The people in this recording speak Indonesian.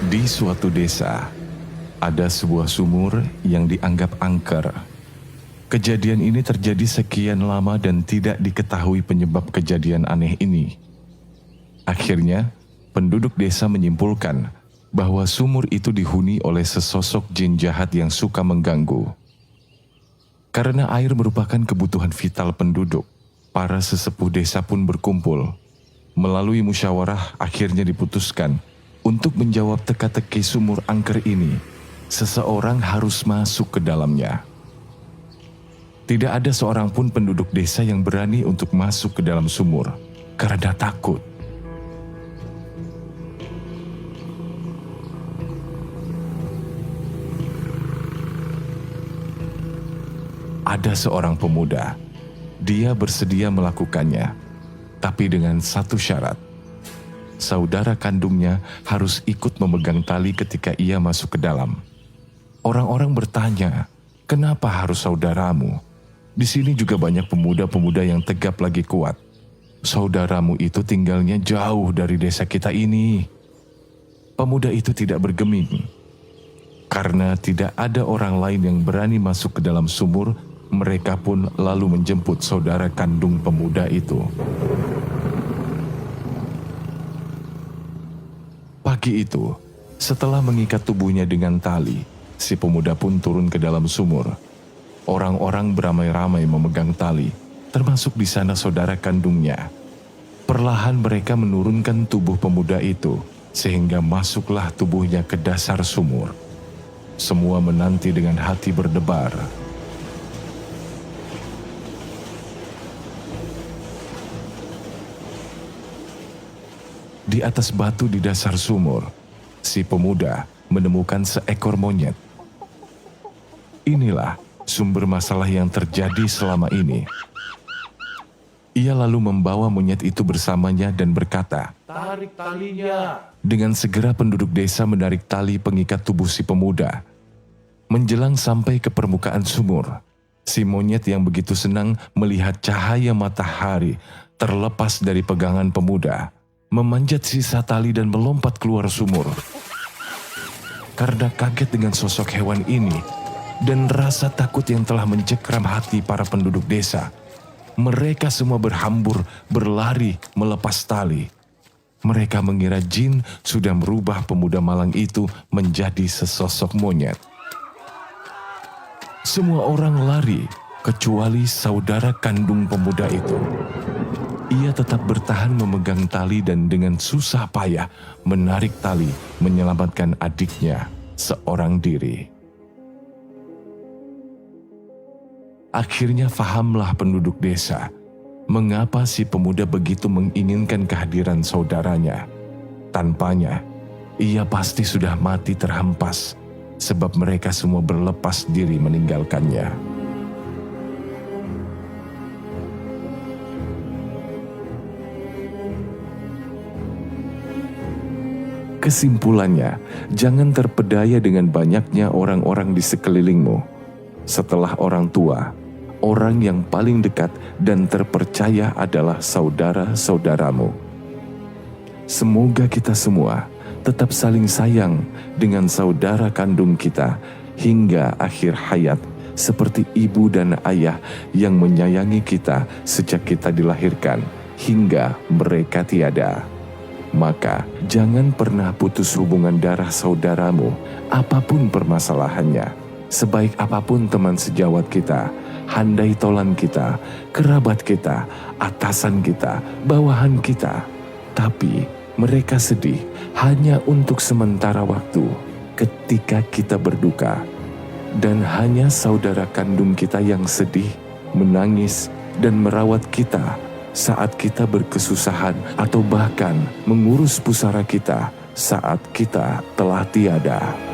Di suatu desa, ada sebuah sumur yang dianggap angker. Kejadian ini terjadi sekian lama dan tidak diketahui penyebab kejadian aneh ini. Akhirnya, penduduk desa menyimpulkan bahwa sumur itu dihuni oleh sesosok jin jahat yang suka mengganggu. Karena air merupakan kebutuhan vital penduduk, para sesepuh desa pun berkumpul. Melalui musyawarah, akhirnya diputuskan untuk menjawab teka-teki sumur angker ini, seseorang harus masuk ke dalamnya. Tidak ada seorang pun penduduk desa yang berani untuk masuk ke dalam sumur karena takut. Ada seorang pemuda, dia bersedia melakukannya, tapi dengan satu syarat. Saudara kandungnya harus ikut memegang tali ketika ia masuk ke dalam. Orang-orang bertanya, kenapa harus saudaramu? Di sini juga banyak pemuda-pemuda yang tegap lagi kuat. Saudaramu itu tinggalnya jauh dari desa kita ini. Pemuda itu tidak bergeming. Karena tidak ada orang lain yang berani masuk ke dalam sumur, mereka pun lalu menjemput saudara kandung pemuda itu. Pagi itu, setelah mengikat tubuhnya dengan tali, si pemuda pun turun ke dalam sumur. Orang-orang beramai-ramai memegang tali, termasuk di sana saudara kandungnya. Perlahan mereka menurunkan tubuh pemuda itu, sehingga masuklah tubuhnya ke dasar sumur. Semua menanti dengan hati berdebar. Di atas batu di dasar sumur, si pemuda menemukan seekor monyet. Inilah sumber masalah yang terjadi selama ini. Ia lalu membawa monyet itu bersamanya dan berkata, "Tarik talinya." Dengan segera penduduk desa menarik tali pengikat tubuh si pemuda. Menjelang sampai ke permukaan sumur, si monyet yang begitu senang melihat cahaya matahari terlepas dari pegangan pemuda, memanjat sisa tali dan melompat keluar sumur. Karena kaget dengan sosok hewan ini dan rasa takut yang telah mencekram hati para penduduk desa, mereka semua berhambur berlari melepas tali. Mereka mengira jin sudah merubah pemuda malang itu menjadi sesosok monyet. Semua orang lari kecuali saudara kandung pemuda itu. Ia tetap bertahan memegang tali dan dengan susah payah menarik tali menyelamatkan adiknya seorang diri. Akhirnya fahamlah penduduk desa mengapa si pemuda begitu menginginkan kehadiran saudaranya. Tanpanya, ia pasti sudah mati terhempas sebab mereka semua berlepas diri meninggalkannya. Kesimpulannya, jangan terpedaya dengan banyaknya orang-orang di sekelilingmu. Setelah orang tua, orang yang paling dekat dan terpercaya adalah saudara-saudaramu. Semoga kita semua tetap saling sayang dengan saudara kandung kita hingga akhir hayat, seperti ibu dan ayah yang menyayangi kita sejak kita dilahirkan hingga mereka tiada. Maka jangan pernah putus hubungan darah saudaramu, apapun permasalahannya. Sebaik apapun teman sejawat kita, handai tolan kita, kerabat kita, atasan kita, bawahan kita. Tapi mereka sedih hanya untuk sementara waktu ketika kita berduka. Dan hanya saudara kandung kita yang sedih, menangis, dan merawat kita saat kita berkesusahan atau bahkan mengurus pusara kita saat kita telah tiada.